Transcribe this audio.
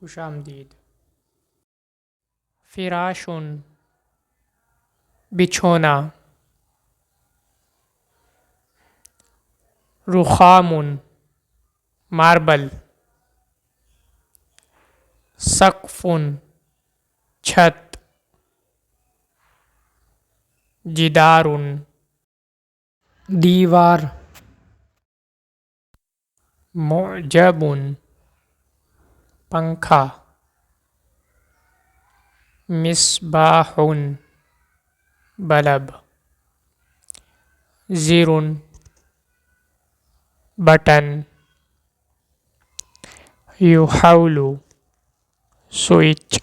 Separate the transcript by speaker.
Speaker 1: खुशामदीद। फिराशुन बिछोना, रुखामुन marble, सक्फुन छत, जिदारुन दीवार, मुअजबुन पंखा, मिसबाहुन बल्ब, ज़िरुन बटन, युहाउलु स्विच।